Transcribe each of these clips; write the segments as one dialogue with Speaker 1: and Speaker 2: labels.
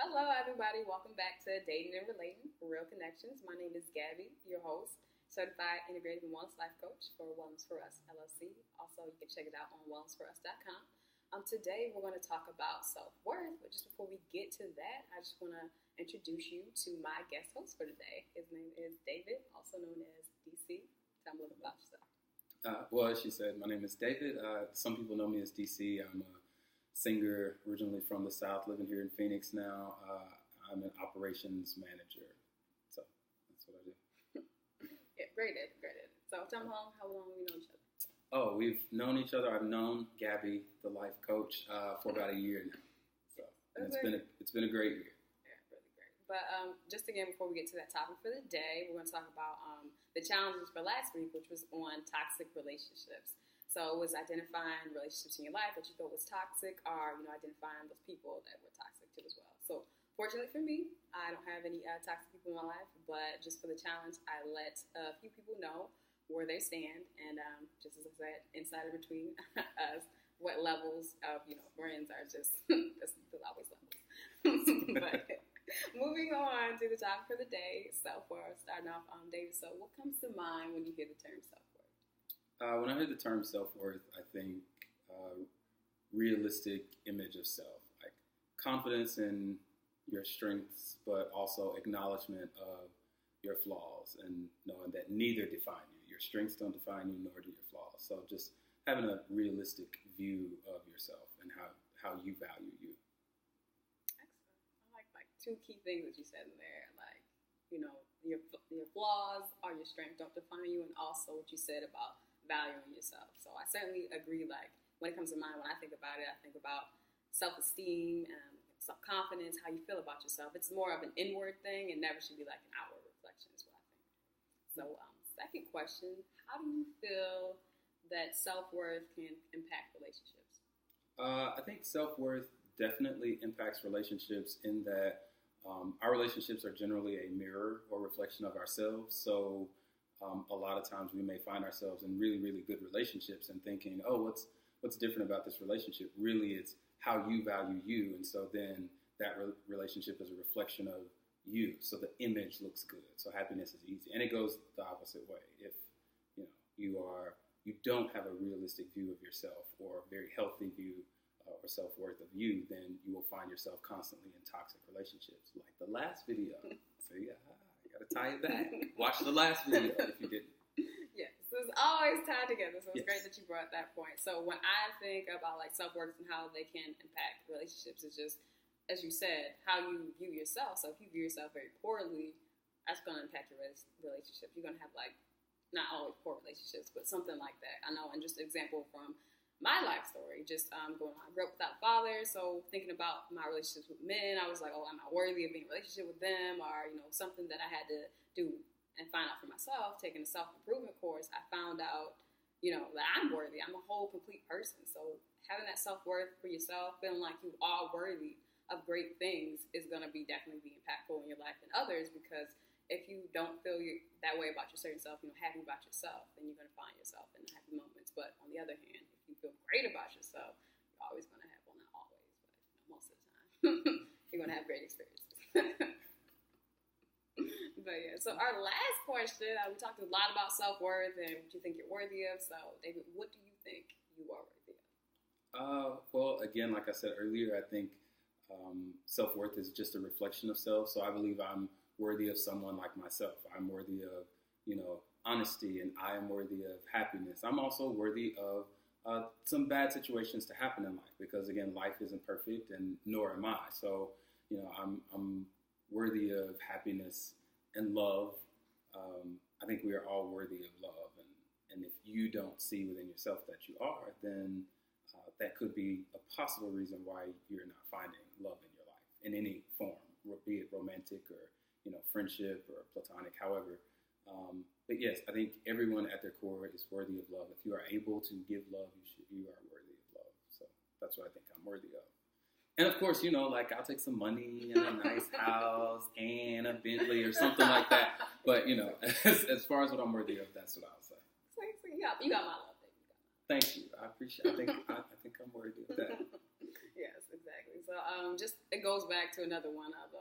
Speaker 1: Hello, everybody. Welcome back to Dating and Relating Real Connections. My name is Gabby, your host, certified integrative and wellness life coach for Wellness for Us LLC. Also, you can check it out on wellnessforus.com. Today, we're going to talk about self-worth, but just before we get to that, I just want to introduce you to my guest host for today. His name is David, also known as DC. Tell me a little about yourself.
Speaker 2: Well, as she said, my name is David. Some people know me as DC. I'm a singer originally from the South, living here in Phoenix now. I'm an operations manager. So that's what I do.
Speaker 1: Yeah, great. So tell me how long we know each other.
Speaker 2: Oh, we've known each other. I've known Gabby, the life coach, for about a year now. So it's been a great year.
Speaker 1: Yeah, really great. But just again, before we get to that topic for the day, we're going to talk about the challenges for last week, which was on toxic relationships. So it was identifying relationships in your life that you thought was toxic, or identifying those people that were toxic too as well. So fortunately for me, I don't have any toxic people in my life, but just for the challenge, I let a few people know where they stand, and just as I said, inside and between us, what levels of friends are just there's always levels. But moving on to the topic for the day, self-worth. Starting off, David. So what comes to mind when you hear the term self-worth?
Speaker 2: When I hear the term self-worth, I think realistic image of self, like confidence in your strengths, but also acknowledgement of your flaws and knowing that neither define you. Your strengths don't define you, nor do your flaws. So just having a realistic view of yourself and how you value you.
Speaker 1: Excellent. I like two key things that you said in there, like, your flaws are your strengths, don't define you, and also what you said about valuing yourself. So I certainly agree, like, when it comes to mind, when I think about it, I think about self-esteem, self-confidence, how you feel about yourself. It's more of an inward thing and never should be like an outward reflection is what I think. So second question, how do you feel that self-worth can impact relationships?
Speaker 2: I think self-worth definitely impacts relationships in that our relationships are generally a mirror or reflection of ourselves. So a lot of times we may find ourselves in really, really good relationships and thinking, oh, what's different about this relationship? Really, it's how you value you. And so then that relationship is a reflection of you. So the image looks good. So happiness is easy. And it goes the opposite way. If you don't have a realistic view of yourself or a very healthy view or self-worth of you, then you will find yourself constantly in toxic relationships. Like the last video. So yeah. Got to tie it back. Watch the last video if you didn't.
Speaker 1: Yes, so it's always tied together. So it's
Speaker 2: Yes.
Speaker 1: great that you brought that point. So when I think about like self-worth and how they can impact relationships, it's just, as you said, how you view yourself. So if you view yourself very poorly, that's going to impact your relationship. You're going to have like not always poor relationships, but something like that. I know, and just an example from my life story, just going on. I grew up without a father, so thinking about my relationships with men, I was like, oh, am I worthy of being in a relationship with them? Or, something that I had to do and find out for myself. Taking a self-improvement course, I found out, that I'm worthy. I'm a whole, complete person. So having that self-worth for yourself, feeling like you are worthy of great things is going to definitely be impactful in your life and others, because if you don't feel that way about your certain self, happy about yourself, then you're going to find yourself in the happy moments. But on the other hand, if you feel great about yourself, you're always going to have, well, not always, but most of the time, you're going to have great experiences. But yeah, so our last question, we talked a lot about self-worth and what you think you're worthy of. So David, what do you think you are worthy of?
Speaker 2: Well, again, like I said earlier, I think self-worth is just a reflection of self. So I believe I'm worthy of someone like myself. I'm worthy of, honesty, and I am worthy of happiness. I'm also worthy of some bad situations to happen in life, because again, life isn't perfect, and nor am I. So, I'm worthy of happiness and love. I think we are all worthy of love, and if you don't see within yourself that you are, then that could be a possible reason why you're not finding love in your life in any form, be it romantic or friendship or platonic, however. But yes, I think everyone at their core is worthy of love. If you are able to give love, you are worthy of love. So that's what I think I'm worthy of. And of course, like I'll take some money and a nice house and a Bentley or something like that. But as far as what I'm worthy of, that's what I'll say.
Speaker 1: So you got my love, baby.
Speaker 2: Thank you. I appreciate. I think I'm worthy of that.
Speaker 1: Yes, exactly. So just it goes back to another one of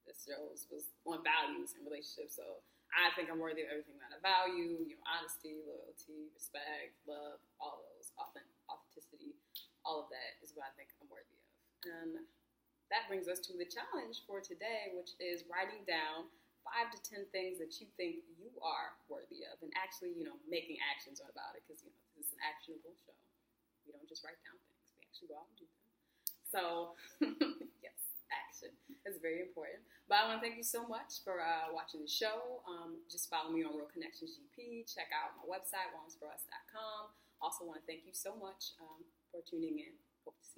Speaker 1: this shows was on values and relationships. So I think I'm worthy of everything that I value. You know, honesty, loyalty, respect, love, all those, authenticity, all of that is what I think I'm worthy of. And that brings us to the challenge for today, which is writing down 5 to 10 things that you think you are worthy of, and actually, you know, making actions about it, because, you know, this is an actionable show. We don't just write down things. We actually go out and do them. So, yes, action is very important. But I want to thank you so much for watching the show. Just follow me on Real Connections GP. Check out my website, wellnessforus.com. Also want to thank you so much for tuning in. Hope to see you.